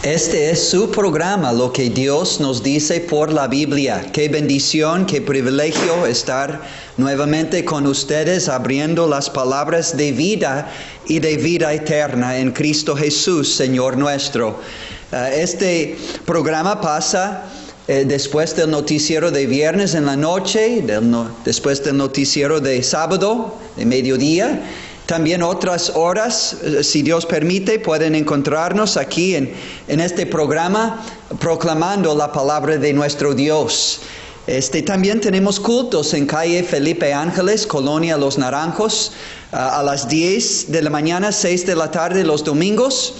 Este es su programa, lo que Dios nos dice por la Biblia. Qué bendición, qué privilegio estar nuevamente con ustedes abriendo las palabras de vida y de vida eterna en Cristo Jesús, Señor nuestro. Este programa pasa después del noticiero de viernes en la noche, después del noticiero de sábado, de mediodía. También otras horas, si Dios permite, pueden encontrarnos aquí en este programa proclamando la palabra de nuestro Dios. También tenemos cultos en calle Felipe Ángeles, Colonia Los Naranjos, a las 10 de la mañana, 6 de la tarde los domingos.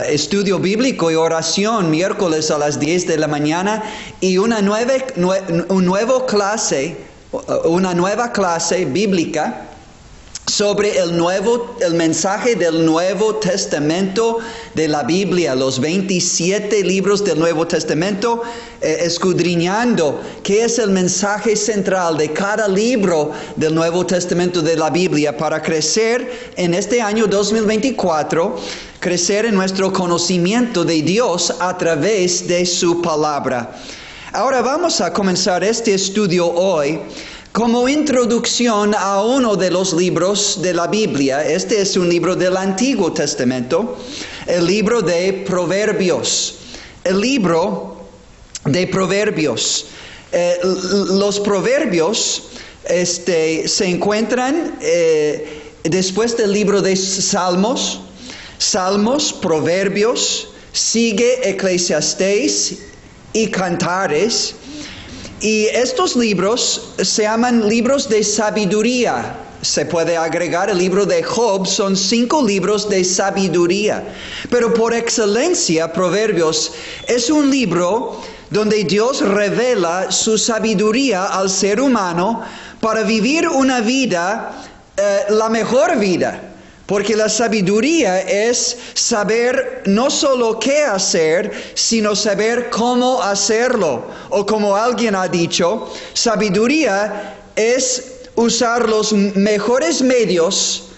Estudio bíblico y oración miércoles a las 10 de la mañana y una nueva clase bíblica sobre el mensaje del Nuevo Testamento de la Biblia, los 27 libros del Nuevo Testamento, escudriñando qué es el mensaje central de cada libro del Nuevo Testamento de la Biblia para crecer en este año 2024, crecer en nuestro conocimiento de Dios a través de su palabra. Ahora vamos a comenzar este estudio hoy como introducción a uno de los libros de la Biblia. Este es un libro del Antiguo Testamento, el libro de Proverbios. El libro de Proverbios. Los Proverbios se encuentran después del libro de Salmos, Proverbios, sigue Eclesiastés y Cantares. Y estos libros se llaman libros de sabiduría. Se puede agregar el libro de Job, son 5 libros de sabiduría. Pero por excelencia, Proverbios es un libro donde Dios revela su sabiduría al ser humano para vivir una vida, la mejor vida. Porque la sabiduría es saber no solo qué hacer, sino saber cómo hacerlo. O como alguien ha dicho, sabiduría es usar los mejores medios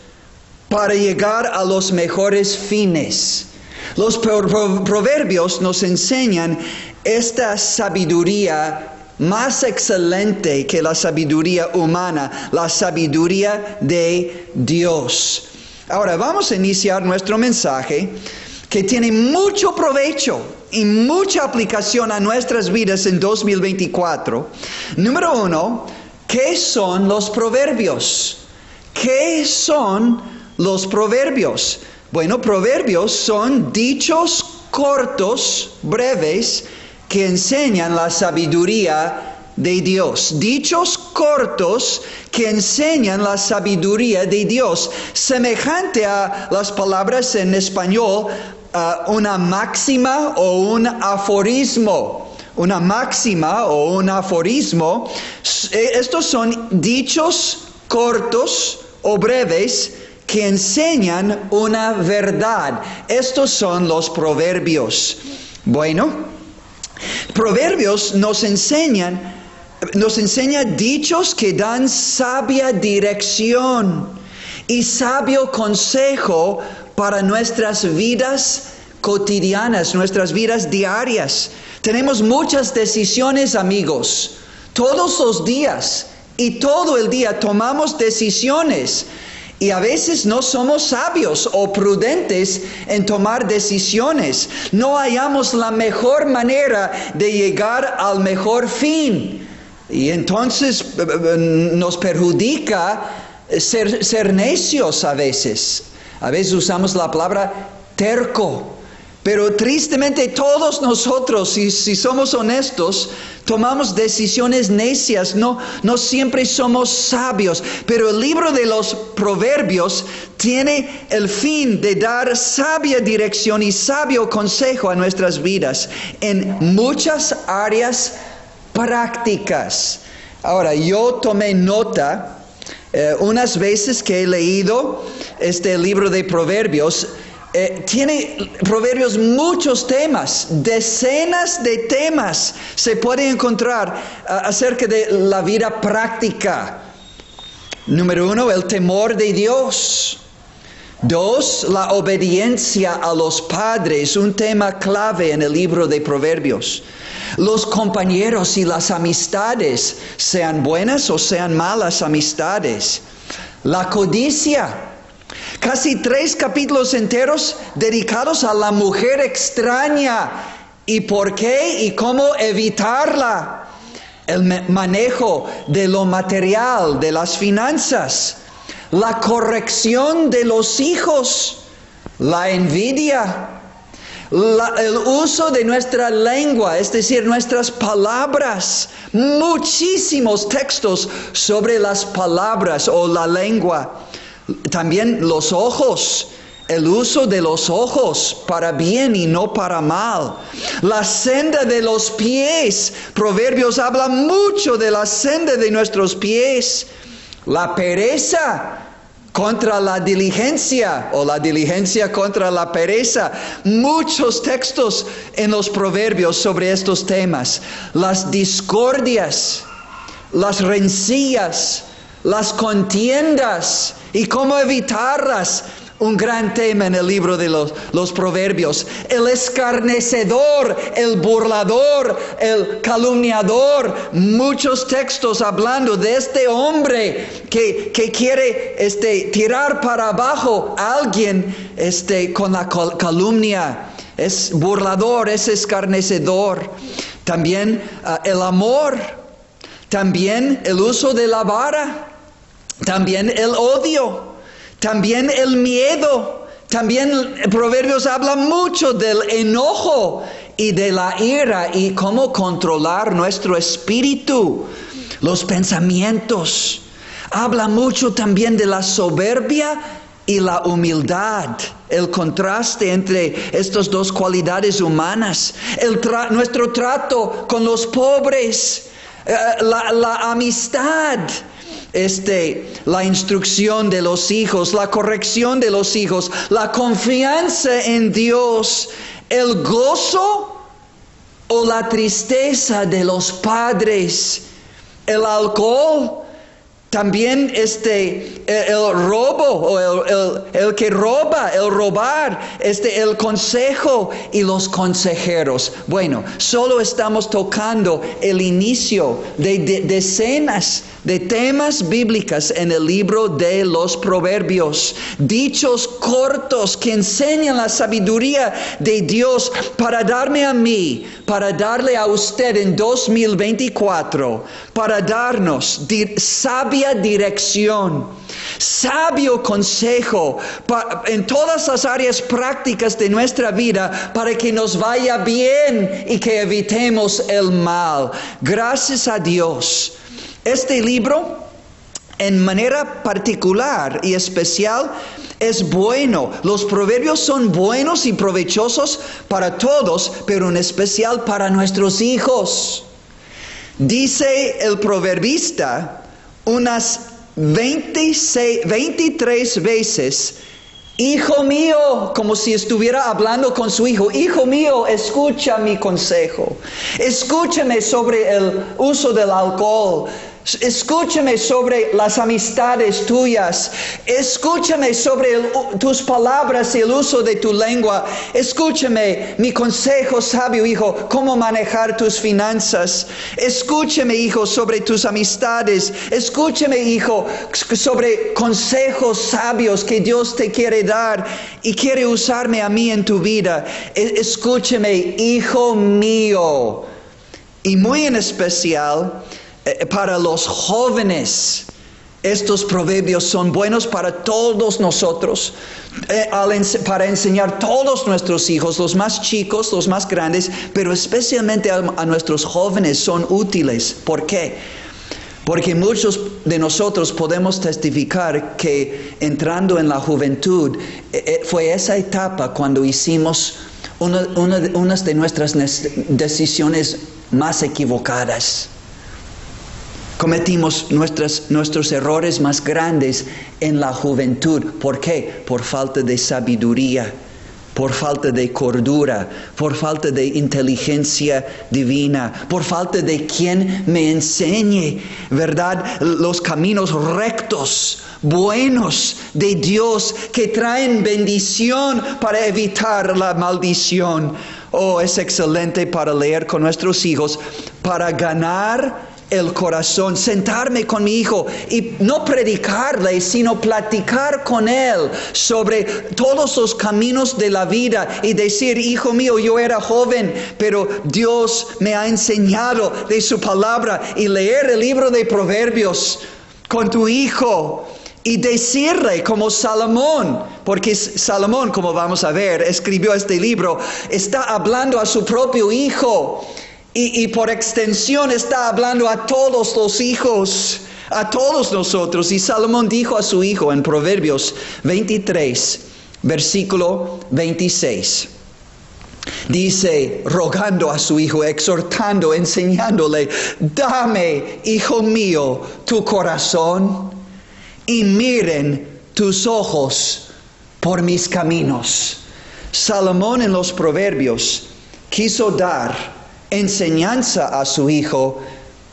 para llegar a los mejores fines. Los proverbios nos enseñan esta sabiduría más excelente que la sabiduría humana, la sabiduría de Dios. Ahora vamos a iniciar nuestro mensaje que tiene mucho provecho y mucha aplicación a nuestras vidas en 2024. Número 1, ¿qué son los proverbios? ¿Qué son los proverbios? Bueno, proverbios son dichos cortos, breves, que enseñan la sabiduría de Dios. Dichos cortos que enseñan la sabiduría de Dios. Semejante a las palabras en español, una máxima o un aforismo. Una máxima o un aforismo. Estos son dichos cortos o breves que enseñan una verdad. Estos son los proverbios. Bueno, proverbios nos enseña dichos que dan sabia dirección y sabio consejo para nuestras vidas cotidianas, nuestras vidas diarias. Tenemos muchas decisiones, amigos. Todos los días y todo el día tomamos decisiones. Y a veces no somos sabios o prudentes en tomar decisiones. No hallamos la mejor manera de llegar al mejor fin. Y entonces nos perjudica ser necios a veces. A veces usamos la palabra terco. Pero tristemente todos nosotros, si somos honestos, tomamos decisiones necias, no siempre somos sabios. Pero el libro de los Proverbios tiene el fin de dar sabia dirección y sabio consejo a nuestras vidas en muchas áreas prácticas. Ahora, yo tomé nota unas veces que he leído este libro de Proverbios. Tiene Proverbios muchos temas, decenas de temas se pueden encontrar acerca de la vida práctica. Número 1, el temor de Dios. 2, la obediencia a los padres, un tema clave en el libro de Proverbios. Los compañeros y las amistades, sean buenas o sean malas amistades. La codicia, casi 3 capítulos enteros dedicados a la mujer extraña y por qué y cómo evitarla. El manejo de lo material, de las finanzas. La corrección de los hijos, la envidia, el uso de nuestra lengua, es decir, nuestras palabras. Muchísimos textos sobre las palabras o la lengua. También los ojos, el uso de los ojos para bien y no para mal. La senda de los pies. Proverbios habla mucho de la senda de nuestros pies. La pereza contra la diligencia o la diligencia contra la pereza. Muchos textos en los proverbios sobre estos temas. Las discordias, las rencillas, las contiendas y cómo evitarlas. Un gran tema en el libro de los proverbios. El escarnecedor, el burlador, el calumniador. Muchos textos hablando de este hombre que quiere tirar para abajo a alguien con la calumnia. Es burlador, es escarnecedor. También el amor. También el uso de la vara. También el odio. También el miedo. También Proverbios habla mucho del enojo y de la ira y cómo controlar nuestro espíritu, los pensamientos. Habla mucho también de la soberbia y la humildad, el contraste entre estas dos cualidades humanas, nuestro trato con los pobres, la amistad. La instrucción de los hijos, la corrección de los hijos, la confianza en Dios, el gozo o la tristeza de los padres, el alcohol, también el robo o el que roba, el robar, el consejo y los consejeros. Bueno, solo estamos tocando el inicio de decenas de temas bíblicos en el libro de los Proverbios. Dichos cortos que enseñan la sabiduría de Dios para darme a mí, para darle a usted en 2024, para darnos sabia dirección, sabio consejo en todas las áreas prácticas de nuestra vida para que nos vaya bien y que evitemos el mal. Gracias a Dios. Este libro, en manera particular y especial, es bueno. Los proverbios son buenos y provechosos para todos, pero en especial para nuestros hijos. Dice el proverbista unas 23 veces, hijo mío, como si estuviera hablando con su hijo. Hijo mío, escucha mi consejo. Escúchame sobre el uso del alcohol. Escúchame sobre las amistades tuyas. Escúchame sobre tus palabras y el uso de tu lengua. Escúchame mi consejo sabio, hijo, cómo manejar tus finanzas. Escúchame, hijo, sobre tus amistades. Escúchame, hijo, sobre consejos sabios que Dios te quiere dar y quiere usarme a mí en tu vida. Escúchame, hijo mío. Y muy en especial para los jóvenes, estos proverbios son buenos para todos nosotros, para enseñar a todos nuestros hijos, los más chicos, los más grandes, pero especialmente a nuestros jóvenes son útiles. ¿Por qué? Porque muchos de nosotros podemos testificar que entrando en la juventud, fue esa etapa cuando hicimos unas de nuestras decisiones más equivocadas. Cometimos nuestros errores más grandes en la juventud. ¿Por qué? Por falta de sabiduría. por falta de cordura, por falta de inteligencia divina, por falta de quien me enseñe, ¿verdad? Los caminos rectos, buenos de Dios, que traen bendición para evitar la maldición. Oh, es excelente para leer con nuestros hijos, para ganar el corazón, sentarme con mi hijo y no predicarle, sino platicar con él sobre todos los caminos de la vida y decir: hijo mío, yo era joven, pero Dios me ha enseñado de su palabra, y leer el libro de Proverbios con tu hijo y decirle como Salomón, porque Salomón, como vamos a ver, escribió este libro, está hablando a su propio hijo. Y por extensión está hablando a todos los hijos, a todos nosotros. Y Salomón dijo a su hijo en Proverbios 23, versículo 26. Dice, rogando a su hijo, exhortando, enseñándole: dame, hijo mío, tu corazón, y miren tus ojos por mis caminos. Salomón en los Proverbios quiso dar enseñanza a su hijo,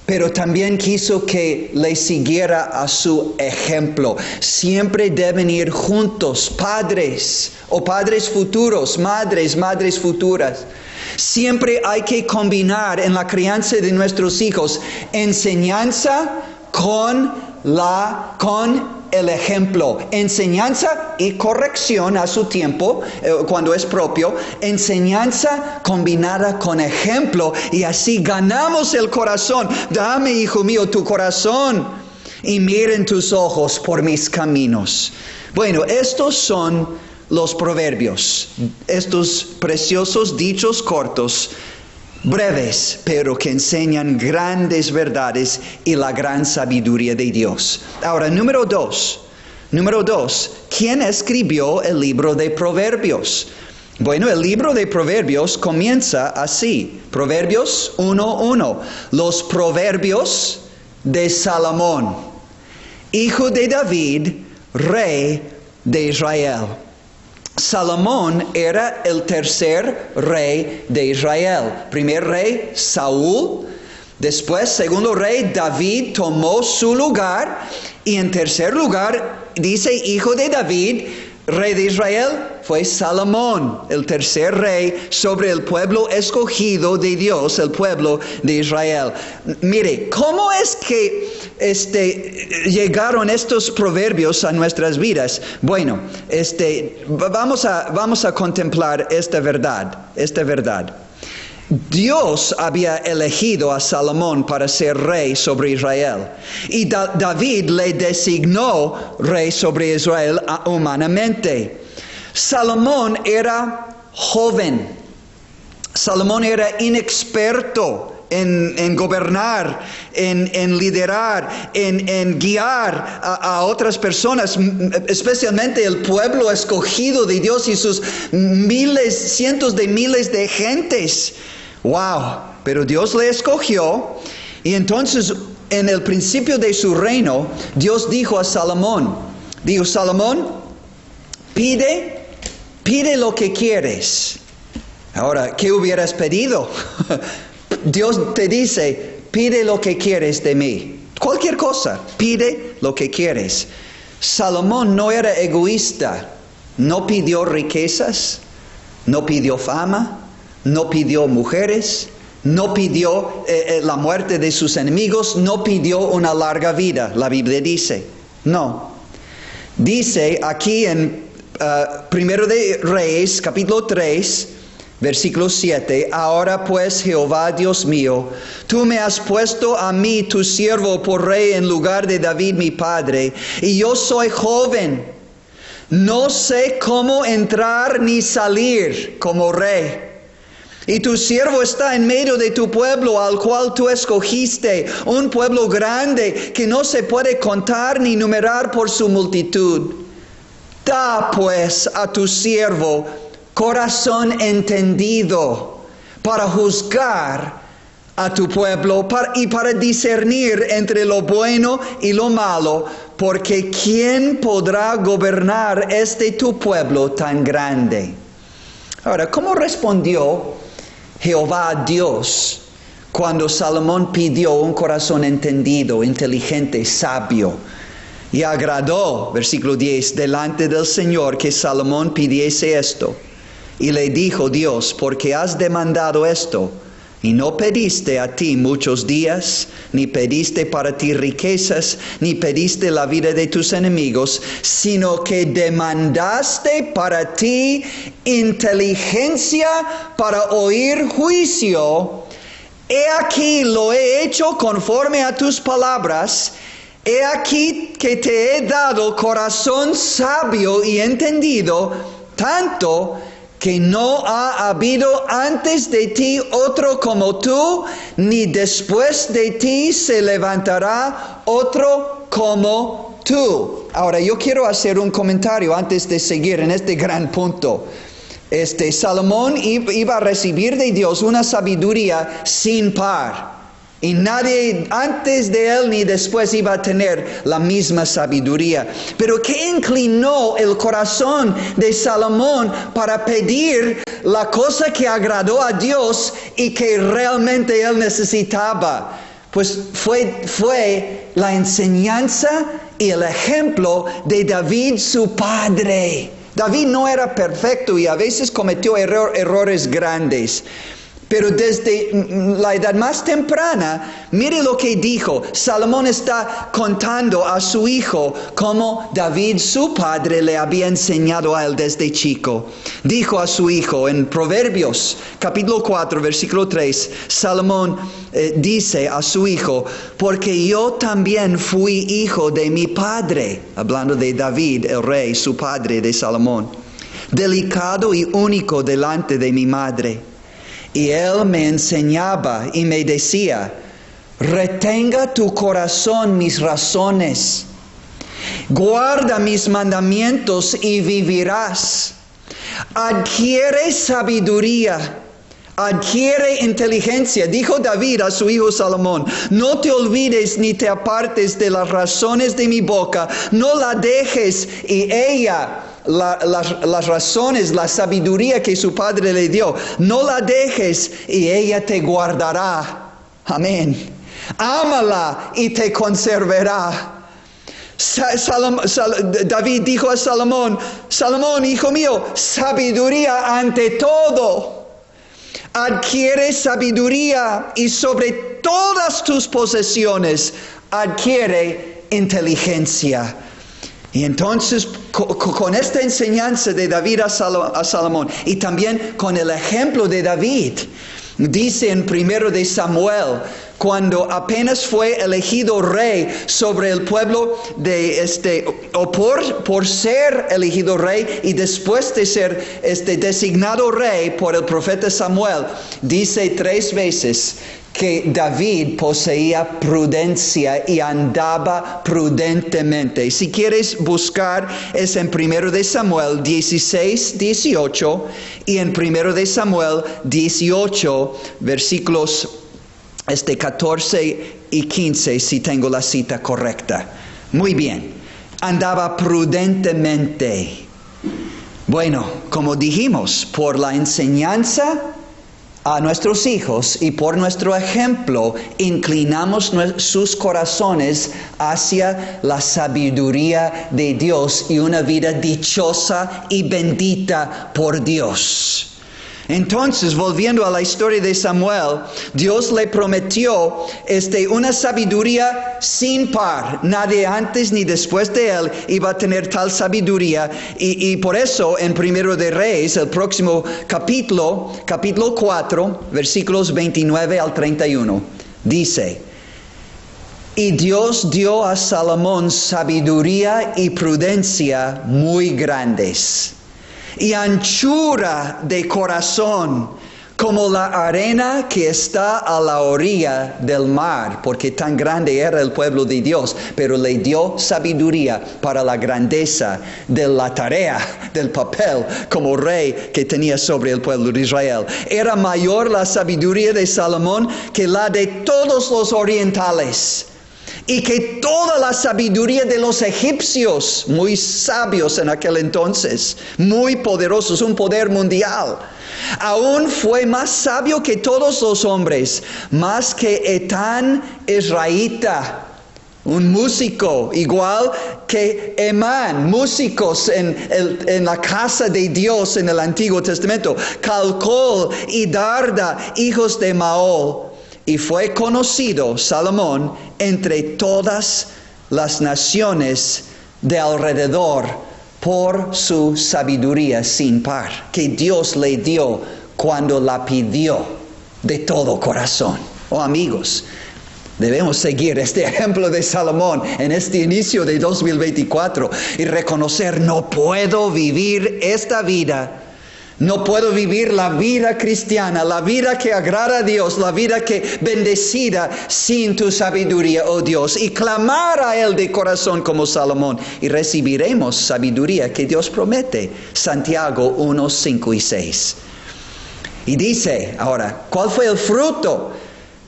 pero también quiso que le siguiera a su ejemplo. Siempre deben ir juntos, padres o padres futuros, madres futuras. Siempre hay que combinar en la crianza de nuestros hijos enseñanza con el ejemplo, enseñanza y corrección a su tiempo, cuando es propio, enseñanza combinada con ejemplo, y así ganamos el corazón. Dame, hijo mío, tu corazón, y miren tus ojos por mis caminos. Bueno, estos son los proverbios, estos preciosos dichos cortos, breves, pero que enseñan grandes verdades y la gran sabiduría de Dios. Ahora, número dos, ¿quién escribió el libro de Proverbios? Bueno, el libro de Proverbios comienza así, Proverbios 1:1, los proverbios de Salomón, hijo de David, rey de Israel. Salomón era el tercer rey de Israel. Primer rey, Saúl. Después, segundo rey, David tomó su lugar. Y en tercer lugar, dice, hijo de David, rey de Israel, fue Salomón, el tercer rey sobre el pueblo escogido de Dios, el pueblo de Israel. Mire, ¿cómo es que llegaron estos proverbios a nuestras vidas? Bueno, vamos a contemplar esta verdad. Dios había elegido a Salomón para ser rey sobre Israel, y David le designó rey sobre Israel humanamente. Salomón era joven, Salomón era inexperto en gobernar, en liderar, en guiar a otras personas, especialmente el pueblo escogido de Dios y sus cientos de miles de gentes. Wow, pero Dios le escogió, y entonces en el principio de su reino, Dios dijo a Salomón, pide lo que quieres. Ahora, ¿qué hubieras pedido? Dios te dice, pide lo que quieres de mí. Cualquier cosa, pide lo que quieres. Salomón no era egoísta, no pidió riquezas, no pidió fama, no pidió mujeres, no pidió la muerte de sus enemigos, no pidió una larga vida, la Biblia dice. No. Dice aquí en Primero de Reyes, capítulo 3, versículo 7, ahora pues, Jehová Dios mío, tú me has puesto a mí, tu siervo, por rey en lugar de David mi padre, y yo soy joven, no sé cómo entrar ni salir como rey. Y tu siervo está en medio de tu pueblo, al cual tú escogiste, un pueblo grande que no se puede contar ni numerar por su multitud. Da pues a tu siervo corazón entendido para juzgar a tu pueblo y para discernir entre lo bueno y lo malo, porque ¿quién podrá gobernar tu pueblo tan grande? Ahora, ¿cómo respondió Jehová a Dios cuando Salomón pidió un corazón entendido, inteligente, sabio? Y agradó, versículo 10, delante del Señor que Salomón pidiese esto. Y le dijo Dios, porque has demandado esto, y no pediste a ti muchos días, ni pediste para ti riquezas, ni pediste la vida de tus enemigos, sino que demandaste para ti inteligencia para oír juicio. He aquí lo he hecho conforme a tus palabras. He aquí que te he dado corazón sabio y entendido, tanto que no ha habido antes de ti otro como tú, ni después de ti se levantará otro como tú. Ahora, yo quiero hacer un comentario antes de seguir en este gran punto. Salomón iba a recibir de Dios una sabiduría sin par. Y nadie antes de él ni después iba a tener la misma sabiduría. Pero ¿qué inclinó el corazón de Salomón para pedir la cosa que agradó a Dios y que realmente él necesitaba? Pues fue la enseñanza y el ejemplo de David, su padre. David no era perfecto y a veces cometió errores grandes. Pero desde la edad más temprana, mire lo que dijo. Salomón está contando a su hijo cómo David, su padre, le había enseñado a él desde chico. Dijo a su hijo en Proverbios, capítulo 4, versículo 3, Salomón dice a su hijo, porque yo también fui hijo de mi padre, hablando de David, el rey, su padre de Salomón, delicado y único delante de mi madre. Y él me enseñaba y me decía, retenga tu corazón mis razones, guarda mis mandamientos y vivirás. Adquiere sabiduría, adquiere inteligencia. Dijo David a su hijo Salomón, no te olvides ni te apartes de las razones de mi boca, no la dejes. Y ella, las razones, la sabiduría que su padre le dio, no la dejes y ella te guardará. Amén. Ámala y te conservará. David dijo a Salomón, Salomón, hijo mío, sabiduría ante todo. Adquiere sabiduría y sobre todas tus posesiones adquiere inteligencia. Y entonces con esta enseñanza de David a Salomón y también con el ejemplo de David, dice en 1 de Samuel, cuando apenas fue elegido rey sobre el pueblo o por ser elegido rey y después de ser designado rey por el profeta Samuel, dice 3 veces que David poseía prudencia y andaba prudentemente. Si quieres buscar, es en 1 de Samuel 16, 18 y en 1 de Samuel 18, versículos 14 y 15, si tengo la cita correcta. Muy bien, andaba prudentemente. Bueno, como dijimos, por la enseñanza a nuestros hijos y por nuestro ejemplo, inclinamos sus corazones hacia la sabiduría de Dios y una vida dichosa y bendita por Dios. Entonces, volviendo a la historia de Samuel, Dios le prometió una sabiduría sin par. Nadie antes ni después de él iba a tener tal sabiduría. Y por eso, en 1 de Reyes, el próximo capítulo 4, versículos 29 al 31, dice, y Dios dio a Salomón sabiduría y prudencia muy grandes, y anchura de corazón como la arena que está a la orilla del mar, porque tan grande era el pueblo de Dios, pero le dio sabiduría para la grandeza de la tarea, del papel como rey que tenía sobre el pueblo de Israel. Era mayor la sabiduría de Salomón que la de todos los orientales. y que toda la sabiduría de los egipcios, muy sabios en aquel entonces, muy poderosos, un poder mundial, aún fue más sabio que todos los hombres, más que Etán Israelita, un músico, igual que Emán, músicos en la casa de Dios en el Antiguo Testamento, Calcol y Darda, hijos de Mahol. Y fue conocido Salomón entre todas las naciones de alrededor por su sabiduría sin par, que Dios le dio cuando la pidió de todo corazón. Oh amigos, debemos seguir este ejemplo de Salomón en este inicio de 2024 y reconocer: no puedo vivir esta vida. No puedo vivir la vida cristiana, la vida que agrada a Dios, la vida que bendecida sin tu sabiduría, oh Dios, y clamar a Él de corazón como Salomón, y recibiremos sabiduría que Dios promete. Santiago 1, 5 y 6. Y dice ahora, ¿cuál fue el fruto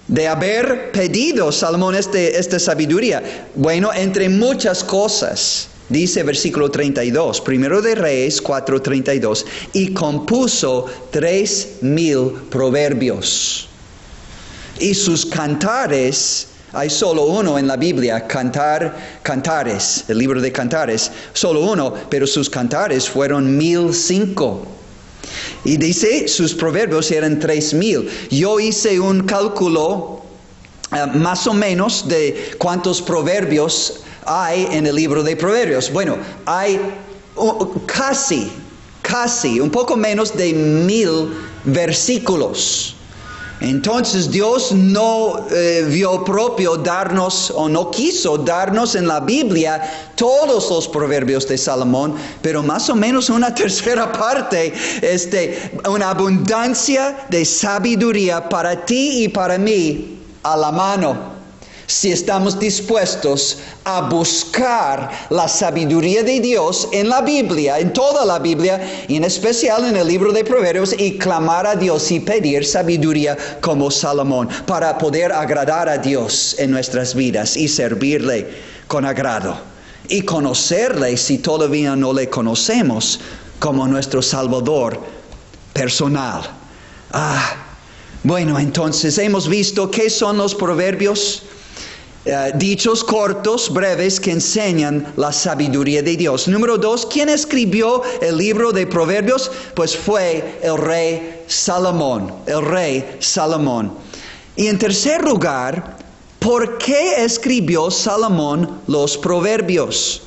de haber pedido Salomón esta sabiduría? Bueno, entre muchas cosas. Dice versículo 32, Primero de Reyes 4:32, y compuso 3,000 proverbios. Y sus cantares, hay solo uno en la Biblia, Cantares, el libro de Cantares, solo uno, pero sus cantares fueron 1,005. Y dice, sus proverbios eran 3,000. Yo hice un cálculo más o menos de cuántos proverbios hay en el libro de Proverbios. Bueno, hay casi, un poco menos de 1,000 versículos. Entonces Dios no vio propio darnos, o no quiso darnos en la Biblia todos los proverbios de Salomón, pero más o menos una tercera parte, una abundancia de sabiduría para ti y para mí a la mano. Si estamos dispuestos a buscar la sabiduría de Dios en la Biblia, en toda la Biblia, y en especial en el libro de Proverbios, y clamar a Dios y pedir sabiduría como Salomón, para poder agradar a Dios en nuestras vidas y servirle con agrado, y conocerle, si todavía no le conocemos, como nuestro Salvador personal. Bueno, entonces hemos visto qué son los proverbios. Dichos cortos, breves, que enseñan la sabiduría de Dios. Número 2, ¿quién escribió el libro de Proverbios? Pues fue el rey Salomón. Y en tercer lugar, ¿por qué escribió Salomón los proverbios?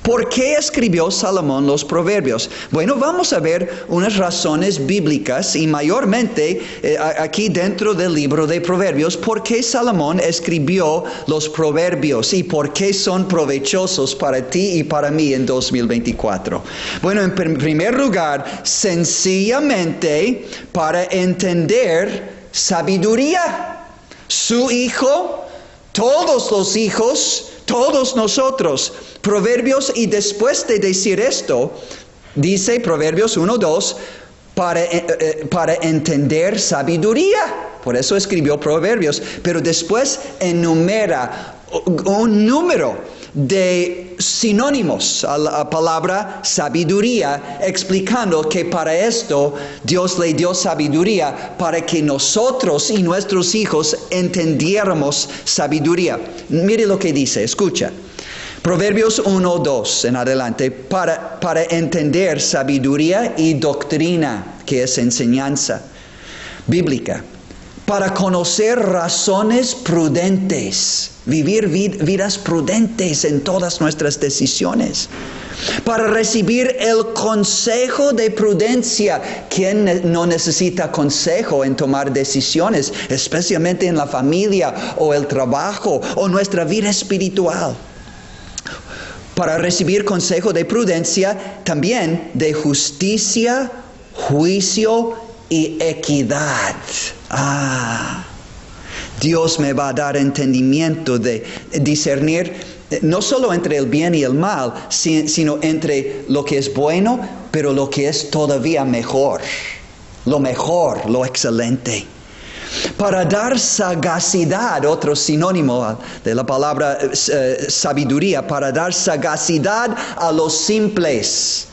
¿Por qué escribió Salomón los proverbios? Bueno, vamos a ver unas razones bíblicas y mayormente aquí dentro del libro de Proverbios, ¿por qué Salomón escribió los proverbios y por qué son provechosos para ti y para mí en 2024? Bueno, en primer lugar, sencillamente para entender sabiduría. Su hijo, todos los hijos, todos nosotros. Proverbios, y después de decir esto, dice Proverbios 1:2, para entender sabiduría. Por eso escribió Proverbios. Pero después enumera un número de sinónimos a la palabra sabiduría, explicando que para esto Dios le dio sabiduría, para que nosotros y nuestros hijos entendiéramos sabiduría. Mire lo que dice, escucha. Proverbios 1:2 en adelante, para entender sabiduría y doctrina, que es enseñanza bíblica, para conocer razones prudentes, vivir vidas prudentes en todas nuestras decisiones, para recibir el consejo de prudencia. ¿Quién no necesita consejo en tomar decisiones, especialmente en la familia o el trabajo o nuestra vida espiritual? Para recibir consejo de prudencia, también de justicia, juicio y equidad. Dios me va a dar entendimiento de discernir no solo entre el bien y el mal, sino entre lo que es bueno, pero lo que es todavía mejor, lo excelente. para dar sagacidad, otro sinónimo de la palabra sabiduría, para dar sagacidad a los simples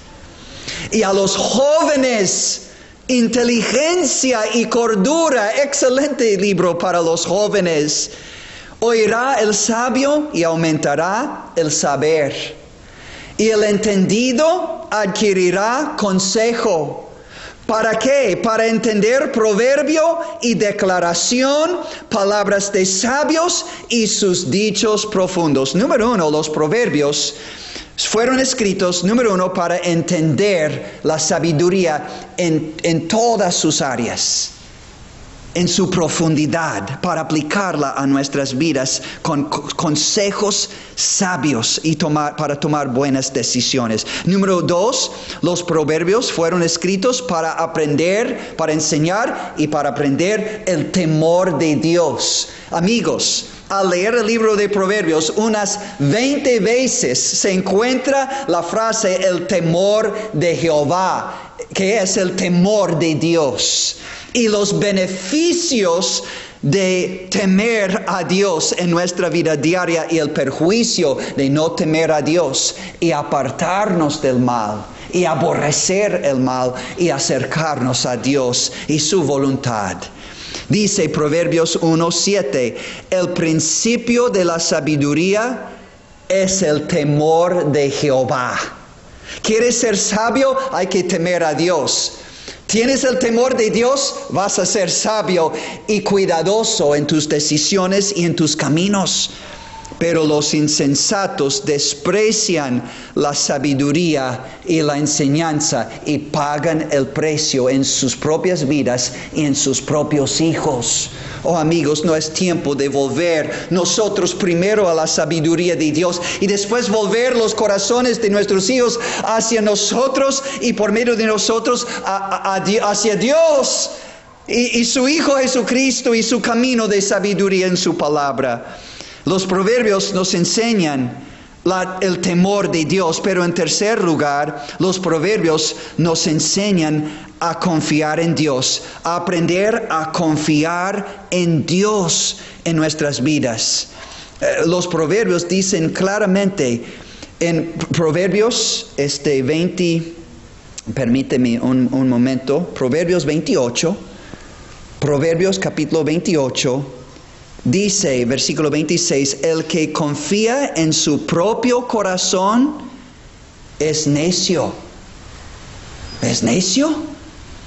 y a los jóvenes, inteligencia y cordura. Excelente libro para los jóvenes. Oirá el sabio y aumentará el saber, y el entendido adquirirá consejo. ¿Para qué? Para entender proverbio y declaración, palabras de sabios y sus dichos profundos. Número 1, los proverbios fueron escritos, número 1, para entender la sabiduría en todas sus áreas, en su profundidad, para aplicarla a nuestras vidas con consejos sabios y para tomar buenas decisiones. Número 2, los proverbios fueron escritos para aprender, para enseñar y para aprender el temor de Dios. Amigos, al leer el libro de Proverbios, unas 20 veces se encuentra la frase el temor de Jehová, que es el temor de Dios, y los beneficios de temer a Dios en nuestra vida diaria y el perjuicio de no temer a Dios y apartarnos del mal y aborrecer el mal y acercarnos a Dios y su voluntad. Dice Proverbios 1:7, el principio de la sabiduría es el temor de Jehová. ¿Quieres ser sabio? Hay que temer a Dios. ¿Tienes el temor de Dios? Vas a ser sabio y cuidadoso en tus decisiones y en tus caminos. Pero los insensatos desprecian la sabiduría y la enseñanza y pagan el precio en sus propias vidas y en sus propios hijos. Oh amigos, no es tiempo de volver nosotros primero a la sabiduría de Dios y después volver los corazones de nuestros hijos hacia nosotros y por medio de nosotros hacia Dios y su Hijo Jesucristo y su camino de sabiduría en su palabra. Los proverbios nos enseñan el temor de Dios, pero en tercer lugar, los proverbios nos enseñan a confiar en Dios, a aprender a confiar en Dios en nuestras vidas. Los proverbios dicen claramente en Proverbios 20, permíteme un momento, Proverbios 28, Proverbios capítulo 28, dice, versículo 26, el que confía en su propio corazón es necio. ¿Es necio?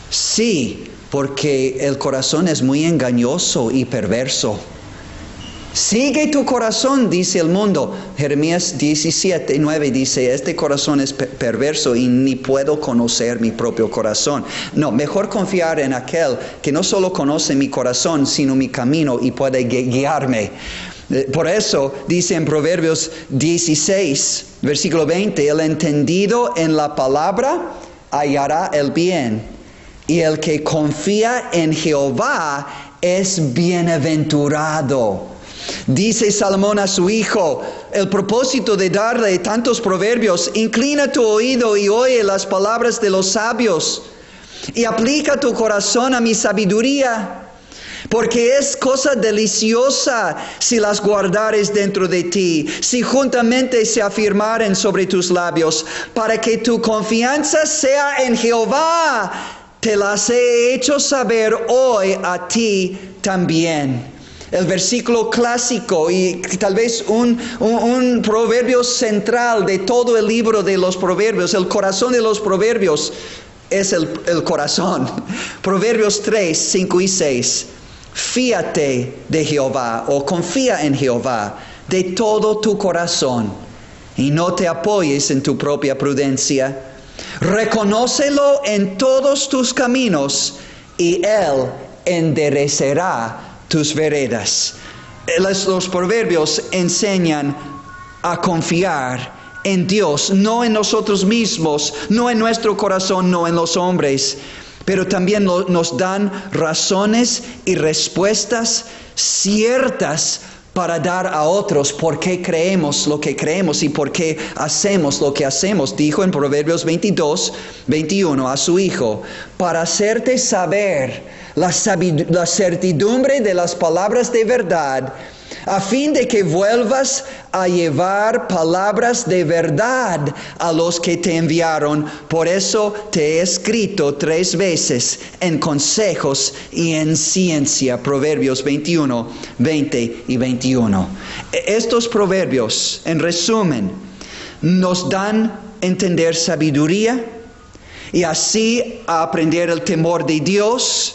Sí, porque el corazón es muy engañoso y perverso. Sigue tu corazón, dice el mundo. Jeremías 17:9 dice, este corazón es perverso y ni puedo conocer mi propio corazón. No, mejor confiar en aquel que no solo conoce mi corazón, sino mi camino y puede guiarme. Por eso dice en Proverbios 16, versículo 20, el entendido en la palabra hallará el bien, y el que confía en Jehová es bienaventurado. Dice Salomón a su hijo, el propósito de darle tantos proverbios, inclina tu oído y oye las palabras de los sabios, y aplica tu corazón a mi sabiduría, porque es cosa deliciosa si las guardares dentro de ti, si juntamente se afirmaren sobre tus labios, para que tu confianza sea en Jehová. Te las he hecho saber hoy a ti también. El versículo clásico y tal vez un proverbio central de todo el libro de los proverbios, el corazón de los proverbios es el corazón. Proverbios 3, 5 y 6. Fíate de Jehová o confía en Jehová de todo tu corazón y no te apoyes en tu propia prudencia. Reconócelo en todos tus caminos y Él enderecerá tus veredas. Los proverbios enseñan a confiar en Dios, no en nosotros mismos, no en nuestro corazón, no en los hombres, pero también nos dan razones y respuestas ciertas para dar a otros por qué creemos lo que creemos y por qué hacemos lo que hacemos. Dijo en Proverbios 22:21 a su hijo, para hacerte saber la certidumbre de las palabras de verdad, a fin de que vuelvas a llevar palabras de verdad a los que te enviaron. Por eso te he escrito 3 veces en consejos y en ciencia. Proverbios 21, 20 y 21. Estos proverbios, en resumen, nos dan a entender sabiduría y así a aprender el temor de Dios.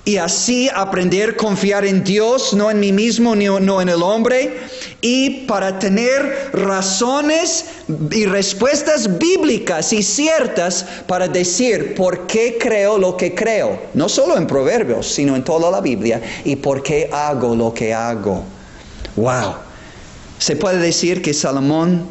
Y así aprender a confiar en Dios, no en mí mismo, no en el hombre. Y para tener razones y respuestas bíblicas y ciertas para decir por qué creo lo que creo. No solo en Proverbios, sino en toda la Biblia. Y por qué hago lo que hago. ¡Wow! Se puede decir que Salomón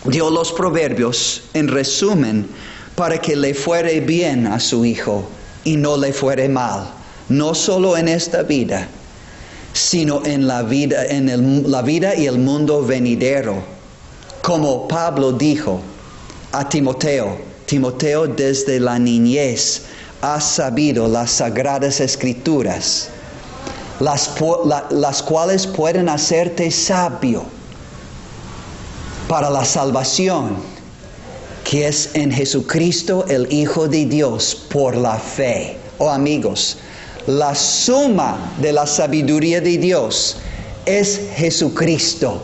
dio los Proverbios, en resumen, para que le fuere bien a su hijo y no le fuere mal. No solo en esta vida, sino en la vida, la vida y el mundo venidero. Como Pablo dijo a Timoteo, Timoteo desde la niñez ha sabido las sagradas escrituras, las cuales pueden hacerte sabio para la salvación que es en Jesucristo el Hijo de Dios por la fe. Oh amigos, la suma de la sabiduría de Dios es Jesucristo.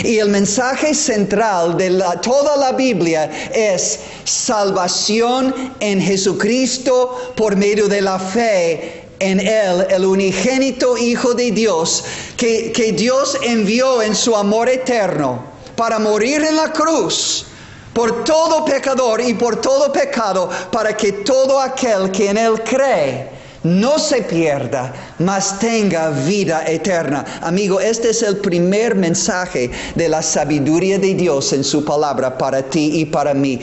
Y el mensaje central de toda la Biblia es salvación en Jesucristo por medio de la fe en Él, el unigénito Hijo de Dios, que Dios envió en su amor eterno para morir en la cruz por todo pecador y por todo pecado, para que todo aquel que en Él cree no se pierda, mas tenga vida eterna. Amigo, este es el primer mensaje de la sabiduría de Dios en su palabra para ti y para mí.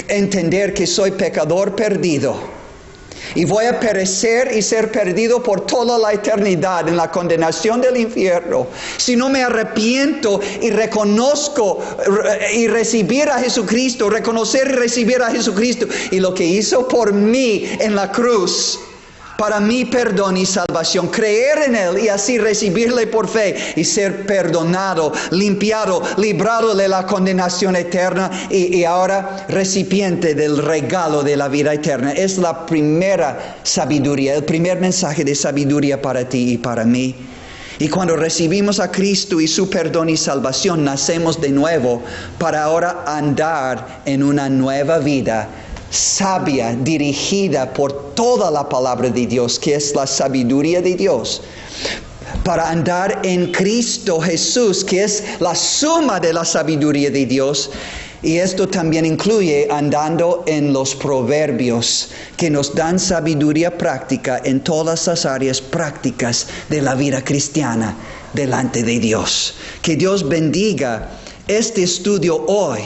Entender que soy pecador perdido y voy a perecer y ser perdido por toda la eternidad en la condenación del infierno. Si no me arrepiento y reconozco y recibir a Jesucristo, reconocer y recibir a Jesucristo y lo que hizo por mí en la cruz, para mi perdón y salvación, creer en Él y así recibirle por fe y ser perdonado, limpiado, librado de la condenación eterna y ahora recipiente del regalo de la vida eterna. Es la primera sabiduría, el primer mensaje de sabiduría para ti y para mí. Y cuando recibimos a Cristo y su perdón y salvación, nacemos de nuevo para ahora andar en una nueva vida sabia, dirigida por toda la palabra de Dios, que es la sabiduría de Dios, para andar en Cristo Jesús, que es la suma de la sabiduría de Dios. Y esto también incluye andando en los proverbios, que nos dan sabiduría práctica en todas las áreas prácticas de la vida cristiana delante de Dios. Que Dios bendiga este estudio hoy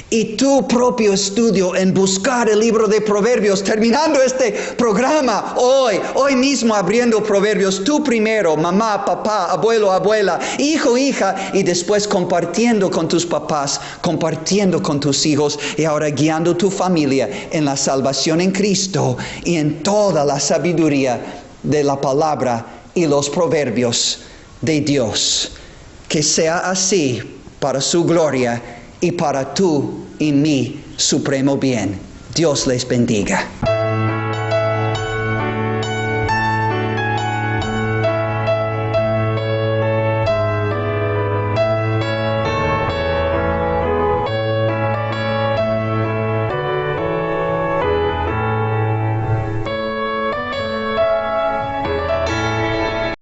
y tu propio estudio en buscar el libro de Proverbios, terminando este programa hoy mismo abriendo Proverbios, tú primero, mamá, papá, abuelo, abuela, hijo, hija, y después compartiendo con tus papás, compartiendo con tus hijos, y ahora guiando tu familia en la salvación en Cristo y en toda la sabiduría de la palabra y los proverbios de Dios. Que sea así para su gloria y para tú y mi supremo bien. Dios les bendiga.